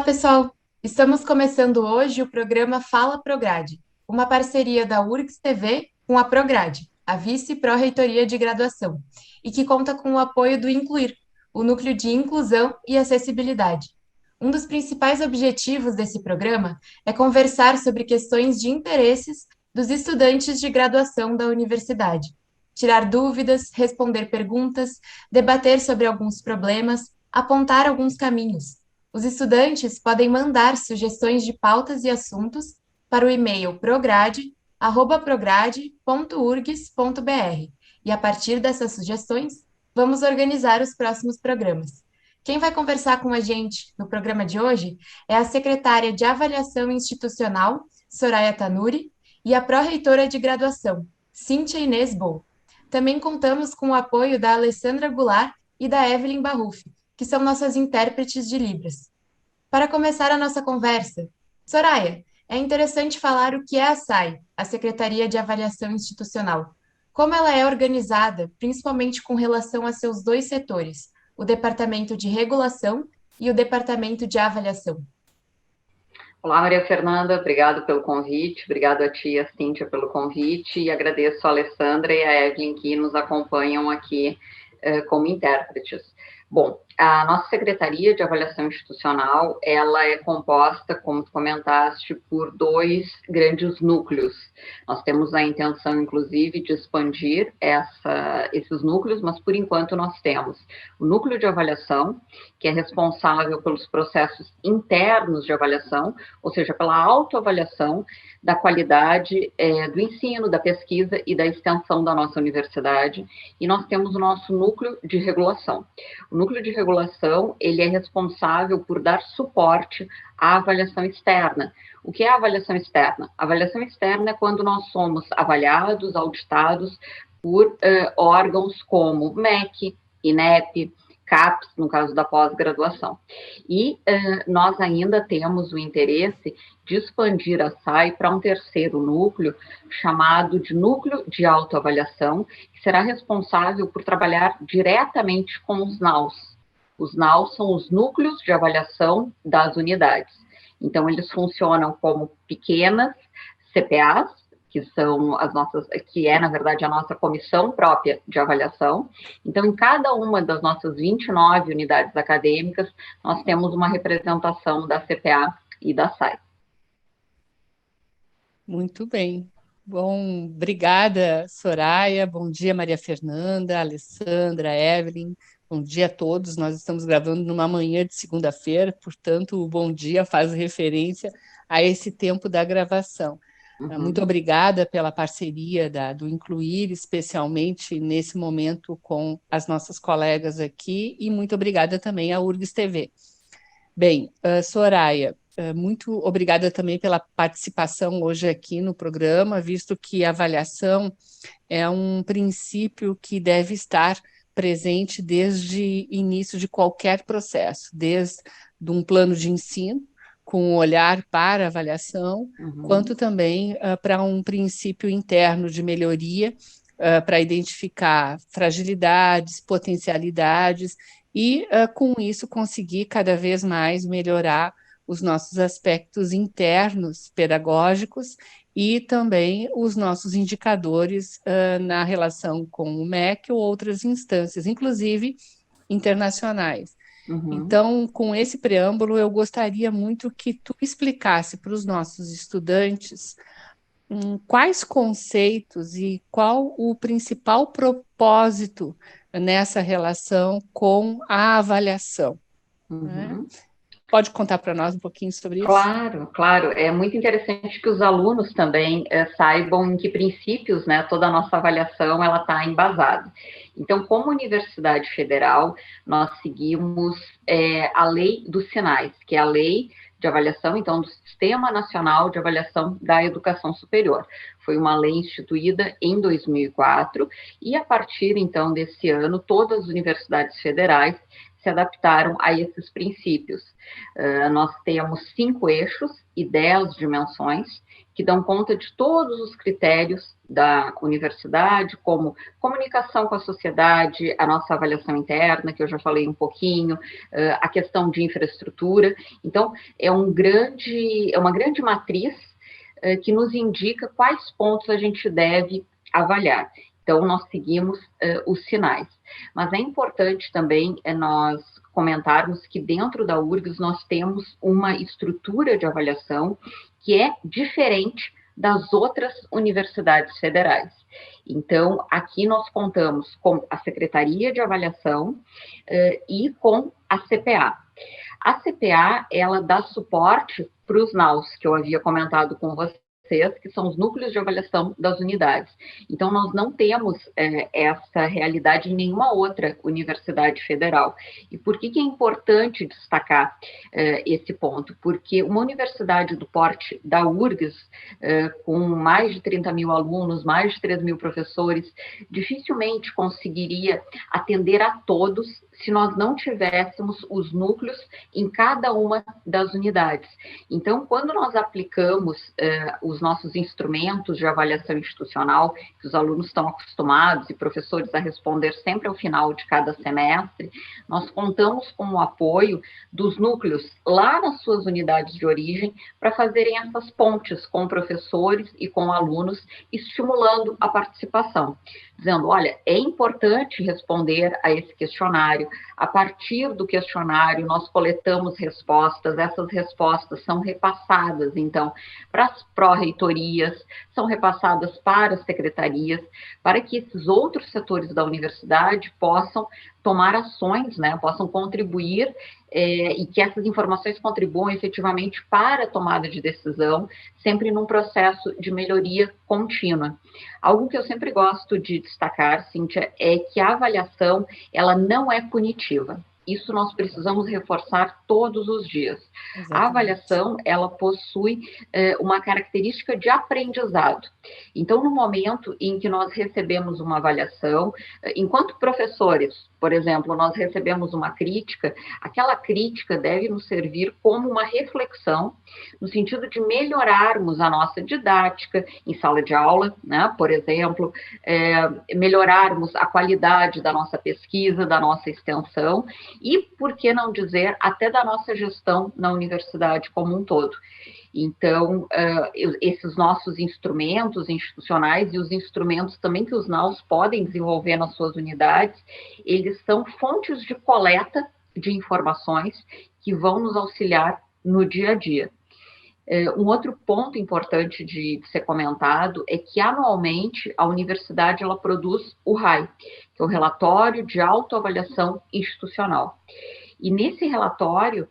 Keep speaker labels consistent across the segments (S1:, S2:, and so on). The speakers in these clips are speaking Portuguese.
S1: Pessoal! Estamos começando hoje o programa Fala Prograde, uma parceria da URGS TV com a Prograde, a Vice-Pró-Reitoria de Graduação, e que conta com o apoio do Incluir, o Núcleo de Inclusão e Acessibilidade. Um dos principais objetivos desse programa é conversar sobre questões de interesses dos estudantes de graduação da universidade, tirar dúvidas, responder perguntas, debater sobre alguns problemas, apontar alguns caminhos. Os estudantes podem mandar sugestões de pautas e assuntos para o e-mail prograde@prograde.urgs.br e a partir dessas sugestões, vamos organizar os próximos programas. Quem vai conversar com a gente no programa de hoje é a secretária de Avaliação Institucional, Soraya Tanuri, e a pró-reitora de graduação, Cíntia Inês Bol. Também contamos com o apoio da Alessandra Goulart e da Evelyn Barruf, que são nossas intérpretes de Libras. Para começar a nossa conversa, Soraya, é interessante falar o que é a SAI, a Secretaria de Avaliação Institucional. Como ela é organizada, principalmente com relação a seus dois setores, o Departamento de Regulação e o Departamento de Avaliação.
S2: Olá, Maria Fernanda, obrigado pelo convite, obrigado a ti e a Cíntia pelo convite, e agradeço a Alessandra e a Evelyn que nos acompanham aqui como intérpretes. Bom, a nossa Secretaria de Avaliação Institucional, ela é composta, como tu comentaste, por dois grandes núcleos. Nós temos a intenção, inclusive, de expandir esses núcleos, mas, por enquanto, nós temos o núcleo de avaliação, que é responsável pelos processos internos de avaliação, ou seja, pela autoavaliação da qualidade do ensino, da pesquisa e da extensão da nossa universidade, e nós temos o nosso núcleo de regulação. O núcleo de regulação, ele é responsável por dar suporte à avaliação externa. O que é a avaliação externa? A avaliação externa é quando nós somos avaliados, auditados por órgãos como MEC, INEP, CAPES, no caso da pós-graduação. E nós ainda temos o interesse de expandir a SAI para um terceiro núcleo, chamado de Núcleo de Autoavaliação, que será responsável por trabalhar diretamente com os NAUs. Os NAUs são os núcleos de avaliação das unidades. Então, eles funcionam como pequenas CPAs, que é, na verdade, a nossa comissão própria de avaliação. Então, em cada uma das nossas 29 unidades acadêmicas, nós temos uma representação da CPA e da SAI.
S3: Muito bem. Bom, obrigada, Soraya. Bom dia, Maria Fernanda, Alessandra, Evelyn. Bom dia a todos. Nós estamos gravando numa manhã de segunda-feira, portanto, o bom dia faz referência a esse tempo da gravação. Muito obrigada pela parceria do Incluir, especialmente nesse momento com as nossas colegas aqui, e muito obrigada também à URGS TV. Bem, Soraya, muito obrigada também pela participação hoje aqui no programa, visto que a avaliação é um princípio que deve estar presente desde o início de qualquer processo, desde um plano de ensino, com um olhar para a avaliação, quanto também para um princípio interno de melhoria, para identificar fragilidades, potencialidades, e com isso conseguir cada vez mais melhorar os nossos aspectos internos pedagógicos e também os nossos indicadores na relação com o MEC ou outras instâncias, inclusive internacionais. Então, com esse preâmbulo, eu gostaria muito que tu explicasse para os nossos estudantes quais conceitos e qual o principal propósito nessa relação com a avaliação. Né? Pode contar para nós um pouquinho sobre isso?
S2: Claro, claro. É muito interessante que os alunos também saibam em que princípios, né, toda a nossa avaliação ela está embasada. Então, como Universidade Federal, nós seguimos a Lei dos Sinais, que é a lei de avaliação, então, do Sistema Nacional de Avaliação da Educação Superior. Foi uma lei instituída em 2004 e, a partir, então, desse ano, todas as universidades federais se adaptaram a esses princípios. Nós temos 5 eixos e 10 dimensões, que dão conta de todos os critérios da universidade, como comunicação com a sociedade, a nossa avaliação interna, que eu já falei um pouquinho, a questão de infraestrutura. Então, é uma grande matriz que nos indica quais pontos a gente deve avaliar. Então, nós seguimos os sinais. Mas é importante também nós comentarmos que dentro da URGS nós temos uma estrutura de avaliação que é diferente das outras universidades federais. Então, aqui nós contamos com a Secretaria de Avaliação e com a CPA. A CPA, ela dá suporte para os NAUs, que eu havia comentado com vocês, que são os núcleos de avaliação das unidades. Então, nós não temos essa realidade em nenhuma outra universidade federal. E por que é importante destacar esse ponto? Porque uma universidade do porte da URGS, com mais de 30 mil alunos, mais de 3 mil professores, dificilmente conseguiria atender a todos se nós não tivéssemos os núcleos em cada uma das unidades. Então, quando nós aplicamos os nossos instrumentos de avaliação institucional, que os alunos estão acostumados e professores a responder sempre ao final de cada semestre, nós contamos com o apoio dos núcleos lá nas suas unidades de origem para fazerem essas pontes com professores e com alunos, estimulando a participação, dizendo, olha, é importante responder a esse questionário. A partir do questionário, nós coletamos respostas, essas respostas são repassadas, então, para as pró-reitorias, são repassadas para as secretarias, para que esses outros setores da universidade possam tomar ações, né, possam contribuir e que essas informações contribuam efetivamente para a tomada de decisão, sempre num processo de melhoria contínua. Algo que eu sempre gosto de destacar, Cíntia, é que a avaliação, ela não é punitiva. Isso nós precisamos reforçar todos os dias. Exatamente. A avaliação, ela possui uma característica de aprendizado. Então, no momento em que nós recebemos uma avaliação, enquanto professores, por exemplo, nós recebemos uma crítica, aquela crítica deve nos servir como uma reflexão, no sentido de melhorarmos a nossa didática em sala de aula, né? Por exemplo, melhorarmos a qualidade da nossa pesquisa, da nossa extensão, e, por que não dizer, até da nossa gestão na universidade como um todo. Então, esses nossos instrumentos institucionais e os instrumentos também que os NAUs podem desenvolver nas suas unidades, eles são fontes de coleta de informações que vão nos auxiliar no dia a dia. Um outro ponto importante de ser comentado é que, anualmente, a universidade ela produz o RAI, que é o Relatório de Autoavaliação Institucional. E nesse relatório,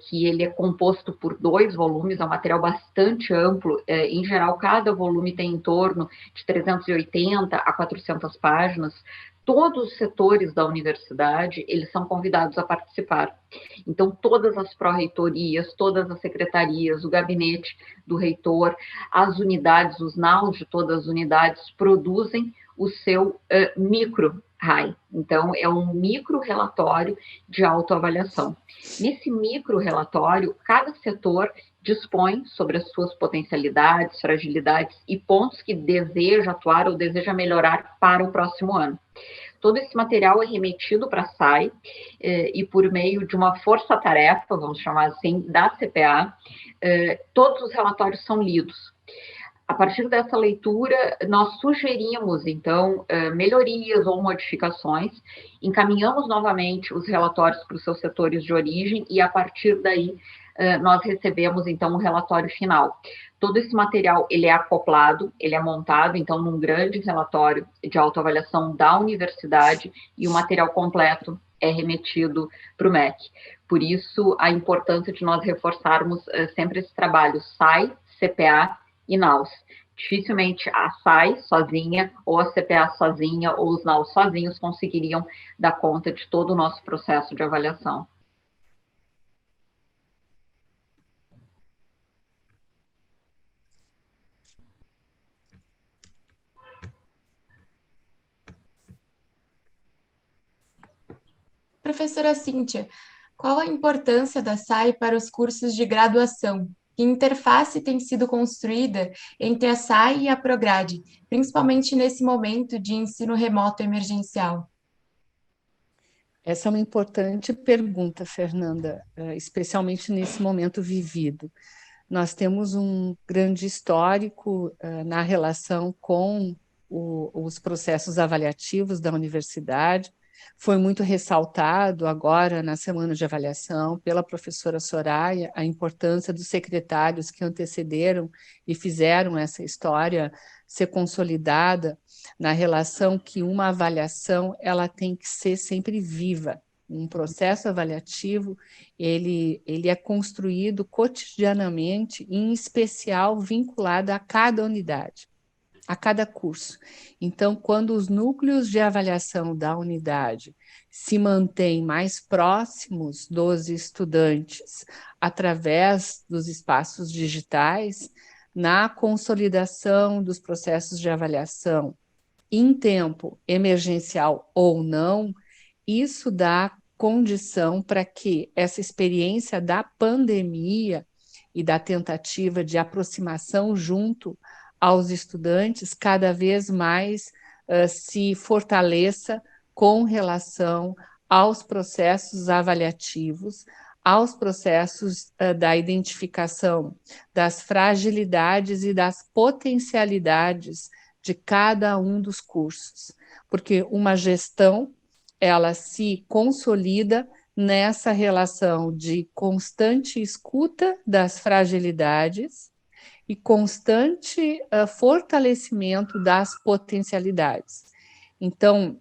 S2: que ele é composto por 2 volumes, é um material bastante amplo, em geral, cada volume tem em torno de 380 a 400 páginas, todos os setores da universidade, eles são convidados a participar. Então, todas as pró-reitorias, todas as secretarias, o gabinete do reitor, as unidades, os NAUs de todas as unidades produzem o seu micro-RAI. Então, é um micro-relatório de autoavaliação. Nesse micro-relatório, cada setor dispõe sobre as suas potencialidades, fragilidades e pontos que deseja atuar ou deseja melhorar para o próximo ano. Todo esse material é remetido para a SAI e por meio de uma força-tarefa, vamos chamar assim, da CPA, todos os relatórios são lidos. A partir dessa leitura, nós sugerimos, então, melhorias ou modificações, encaminhamos novamente os relatórios para os seus setores de origem e, a partir daí, nós recebemos, então, um relatório final. Todo esse material, ele é acoplado, ele é montado, então, num grande relatório de autoavaliação da universidade e o material completo é remetido para o MEC. Por isso, a importância de nós reforçarmos sempre esse trabalho SAI, CPA e NAUs. Dificilmente a SAI sozinha, ou a CPA sozinha, ou os NAUs sozinhos conseguiriam dar conta de todo o nosso processo de avaliação.
S1: Professora Cíntia, qual a importância da SAI para os cursos de graduação? que interface tem sido construída entre a SAI e a Prograde, principalmente nesse momento de ensino remoto emergencial?
S3: Essa é uma importante pergunta, Fernanda, especialmente nesse momento vivido. Nós temos um grande histórico na relação com os processos avaliativos da universidade. Foi muito ressaltado agora na semana de avaliação pela professora Soraya a importância dos secretários que antecederam e fizeram essa história ser consolidada na relação que uma avaliação ela tem que ser sempre viva. Um processo avaliativo ele é construído cotidianamente, em especial vinculado a cada unidade, a cada curso. Então, quando os núcleos de avaliação da unidade se mantêm mais próximos dos estudantes através dos espaços digitais, na consolidação dos processos de avaliação em tempo emergencial ou não, isso dá condição para que essa experiência da pandemia e da tentativa de aproximação junto aos estudantes cada vez mais se fortaleça com relação aos processos avaliativos, aos processos da identificação das fragilidades e das potencialidades de cada um dos cursos, porque uma gestão ela se consolida nessa relação de constante escuta das fragilidades e constante fortalecimento das potencialidades. Então,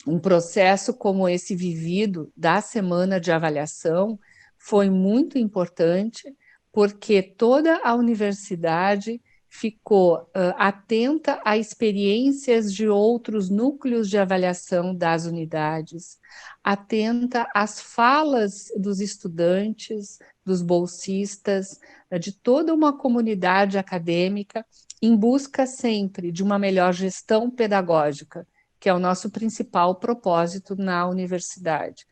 S3: um processo como esse vivido da semana de avaliação foi muito importante, porque toda a universidade ficou atenta a experiências de outros núcleos de avaliação das unidades, atenta às falas dos estudantes, dos bolsistas, de toda uma comunidade acadêmica, em busca sempre de uma melhor gestão pedagógica, que é o nosso principal propósito na universidade,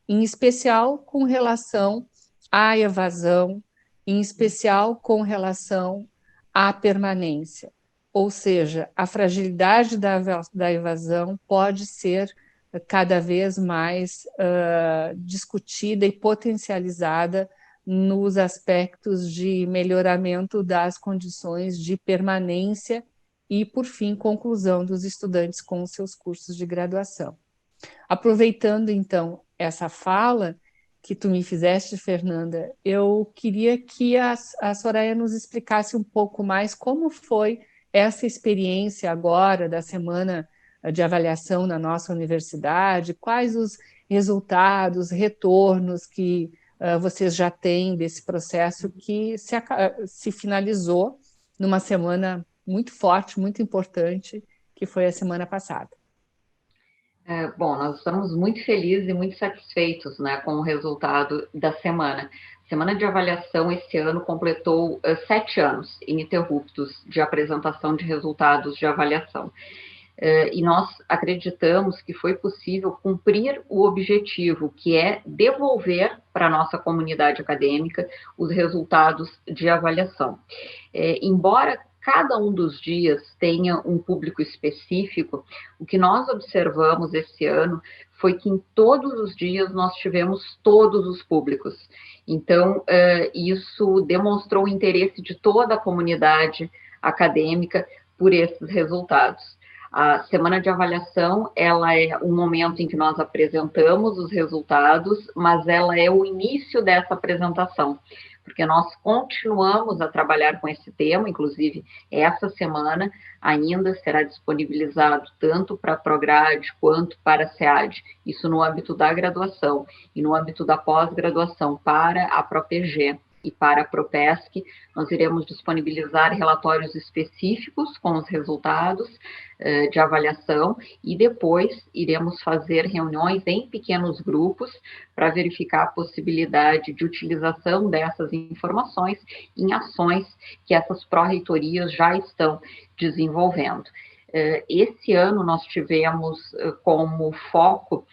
S3: em especial com relação à evasão, em especial com relação à permanência, ou seja, a fragilidade da evasão pode ser cada vez mais discutida e potencializada nos aspectos de melhoramento das condições de permanência e, por fim, conclusão dos estudantes com os seus cursos de graduação. Aproveitando, então, essa fala que tu me fizeste, Fernanda, eu queria que a Soraya nos explicasse um pouco mais como foi essa experiência agora da semana de avaliação na nossa universidade, quais os resultados, retornos que vocês já têm desse processo que se finalizou numa semana muito forte, muito importante, que foi a semana passada.
S2: Bom, nós estamos muito felizes e muito satisfeitos, né, com o resultado da semana. A semana de avaliação esse ano completou 7 anos ininterruptos de apresentação de resultados de avaliação. E nós acreditamos que foi possível cumprir o objetivo, que é devolver para a nossa comunidade acadêmica os resultados de avaliação. Embora cada um dos dias tenha um público específico, o que nós observamos esse ano foi que em todos os dias nós tivemos todos os públicos. Então, isso demonstrou o interesse de toda a comunidade acadêmica por esses resultados. A semana de avaliação, ela é um momento em que nós apresentamos os resultados, mas ela é o início dessa apresentação, porque nós continuamos a trabalhar com esse tema, inclusive essa semana ainda será disponibilizado tanto para a Prograde quanto para a SEAD, isso no âmbito da graduação e no âmbito da pós-graduação para a ProPG e para a Propesc, nós iremos disponibilizar relatórios específicos com os resultados de avaliação e depois iremos fazer reuniões em pequenos grupos para verificar a possibilidade de utilização dessas informações em ações que essas pró-reitorias já estão desenvolvendo. Esse ano nós tivemos como foco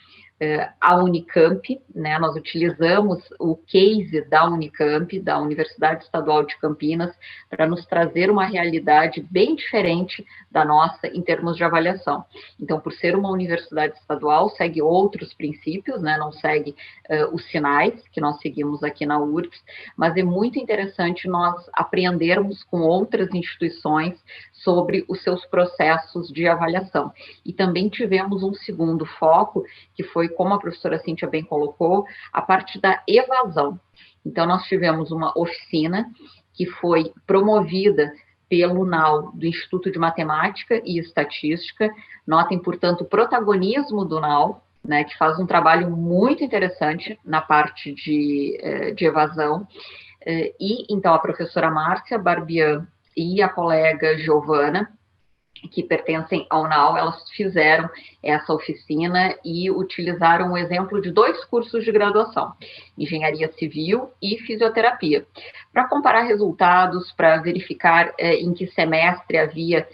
S2: a Unicamp, né? Nós utilizamos o case da Unicamp, da Universidade Estadual de Campinas, para nos trazer uma realidade bem diferente da nossa em termos de avaliação. Então, por ser uma universidade estadual, segue outros princípios, né? Não segue os sinais que nós seguimos aqui na URGS, mas é muito interessante nós aprendermos com outras instituições sobre os seus processos de avaliação. E também tivemos um segundo foco, que foi, como a professora Cíntia bem colocou, a parte da evasão. Então, nós tivemos uma oficina que foi promovida pelo NAU, do Instituto de Matemática e Estatística. Notem, portanto, o protagonismo do NAU, né, que faz um trabalho muito interessante na parte de evasão. E, então, a professora Márcia Barbian e a colega Giovana, que pertencem ao NAU, elas fizeram essa oficina e utilizaram o exemplo de 2 cursos de graduação, Engenharia Civil e Fisioterapia, para comparar resultados, para verificar em que semestre havia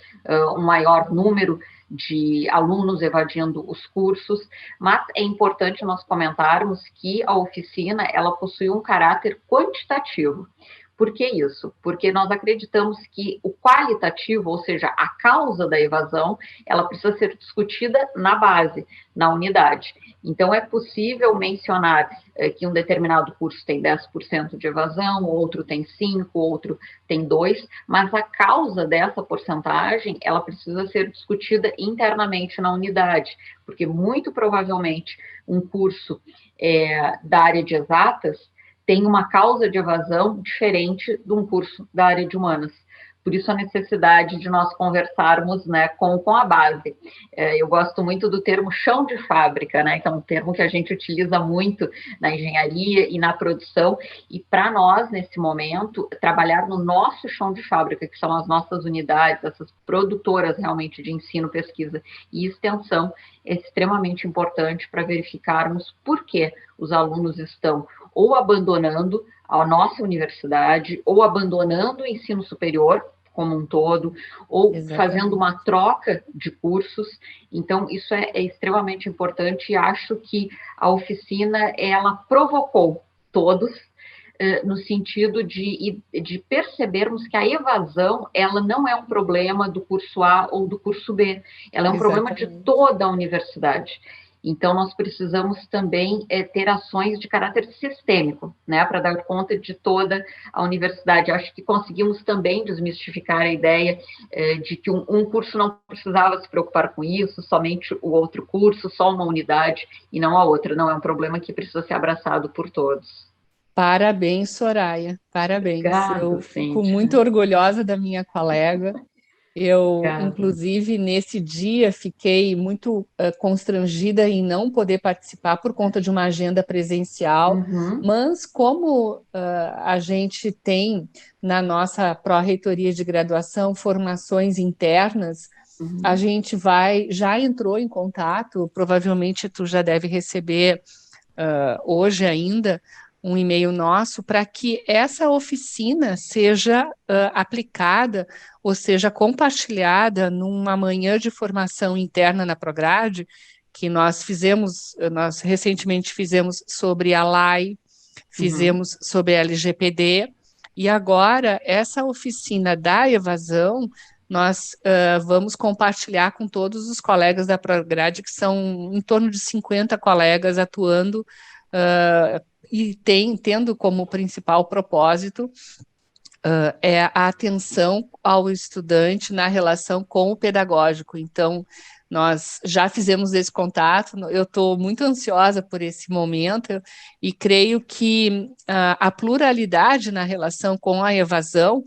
S2: um maior número de alunos evadindo os cursos, mas é importante nós comentarmos que a oficina, ela possui um caráter quantitativo. Por que isso? Porque nós acreditamos que o qualitativo, ou seja, a causa da evasão, ela precisa ser discutida na base, na unidade. Então, é possível mencionar que um determinado curso tem 10% de evasão, outro tem 5%, outro tem 2%, mas a causa dessa porcentagem, ela precisa ser discutida internamente na unidade, porque muito provavelmente um curso da área de exatas tem uma causa de evasão diferente de um curso da área de humanas. Por isso, a necessidade de nós conversarmos, né, com a base. Eu gosto muito do termo chão de fábrica, né, que é um termo que a gente utiliza muito na engenharia e na produção, e para nós, nesse momento, trabalhar no nosso chão de fábrica, que são as nossas unidades, essas produtoras realmente de ensino, pesquisa e extensão, é extremamente importante para verificarmos por que os alunos estão ou abandonando a nossa universidade, ou abandonando o ensino superior como um todo, ou fazendo uma troca de cursos. Então, isso é extremamente importante, e acho que a oficina, ela provocou todos, no sentido de percebermos que a evasão, ela não é um problema do curso A ou do curso B, ela é um problema de toda a universidade. Então, nós precisamos também ter ações de caráter sistêmico, né, para dar conta de toda a universidade. Acho que conseguimos também desmistificar a ideia de que um curso não precisava se preocupar com isso, somente o outro curso, só uma unidade e não a outra. Não, é um problema que precisa ser abraçado por todos.
S3: Parabéns, Soraya, parabéns.
S2: Obrigado,
S3: eu fico
S2: Cíntia.
S3: muito orgulhosa da minha colega. Eu,
S2: Obrigada.
S3: inclusive, nesse dia, fiquei muito constrangida em não poder participar por conta de uma agenda presencial, mas como a gente tem na nossa pró-reitoria de graduação formações internas, a gente já entrou em contato, provavelmente tu já deve receber hoje ainda, um e-mail nosso para que essa oficina seja aplicada, ou seja, compartilhada numa manhã de formação interna na Prograde, que nós recentemente fizemos sobre a LAI, fizemos sobre a LGPD, e agora essa oficina da evasão nós vamos compartilhar com todos os colegas da Prograde, que são em torno de 50 colegas atuando e tendo como principal propósito a atenção ao estudante na relação com o pedagógico. Então, nós já fizemos esse contato, eu estou muito ansiosa por esse momento e creio que a pluralidade na relação com a evasão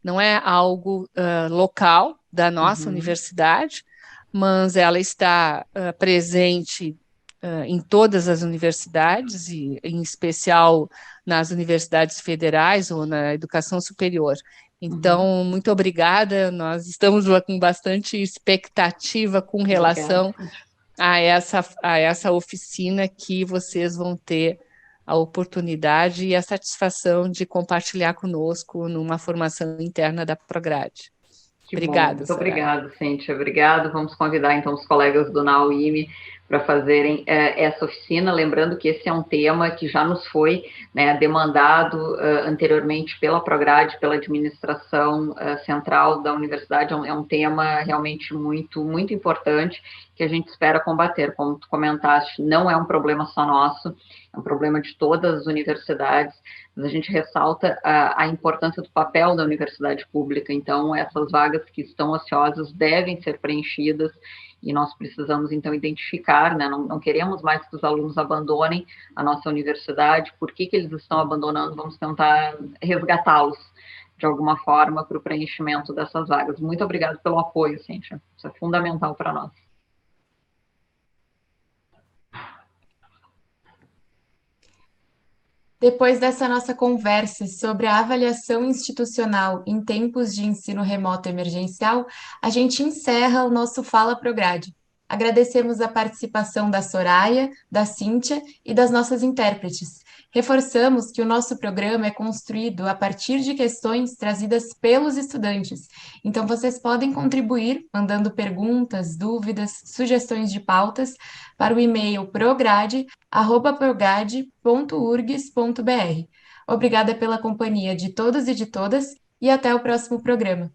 S3: não é algo local da nossa universidade, mas ela está presente em todas as universidades, e em especial nas universidades federais ou na educação superior. Então, muito obrigada, nós estamos com bastante expectativa com relação a essa oficina que vocês vão ter a oportunidade e a satisfação de compartilhar conosco numa formação interna da Prograde.
S2: Obrigada, muito obrigada, Cíntia. Obrigado. Vamos convidar, então, os colegas do NAU-IME para fazerem essa oficina, lembrando que esse é um tema que já nos foi, né, demandado anteriormente pela Prograde, pela administração central da universidade, é um tema realmente muito, muito importante, que a gente espera combater. Como tu comentaste, não é um problema só nosso, é um problema de todas as universidades, mas a gente ressalta a importância do papel da universidade pública. Então, essas vagas que estão ociosas devem ser preenchidas, e nós precisamos, então, identificar, né, não queremos mais que os alunos abandonem a nossa universidade. Por que eles estão abandonando? Vamos tentar resgatá-los de alguma forma para o preenchimento dessas vagas. Muito obrigado pelo apoio, Cíntia, isso é fundamental para nós.
S1: Depois dessa nossa conversa sobre a avaliação institucional em tempos de ensino remoto emergencial, a gente encerra o nosso Fala Prograde. Agradecemos a participação da Soraya, da Cíntia e das nossas intérpretes. Reforçamos que o nosso programa é construído a partir de questões trazidas pelos estudantes. Então, vocês podem contribuir mandando perguntas, dúvidas, sugestões de pautas para o e-mail prograde@prograde.urgs.br. Obrigada pela companhia de todos e de todas e até o próximo programa.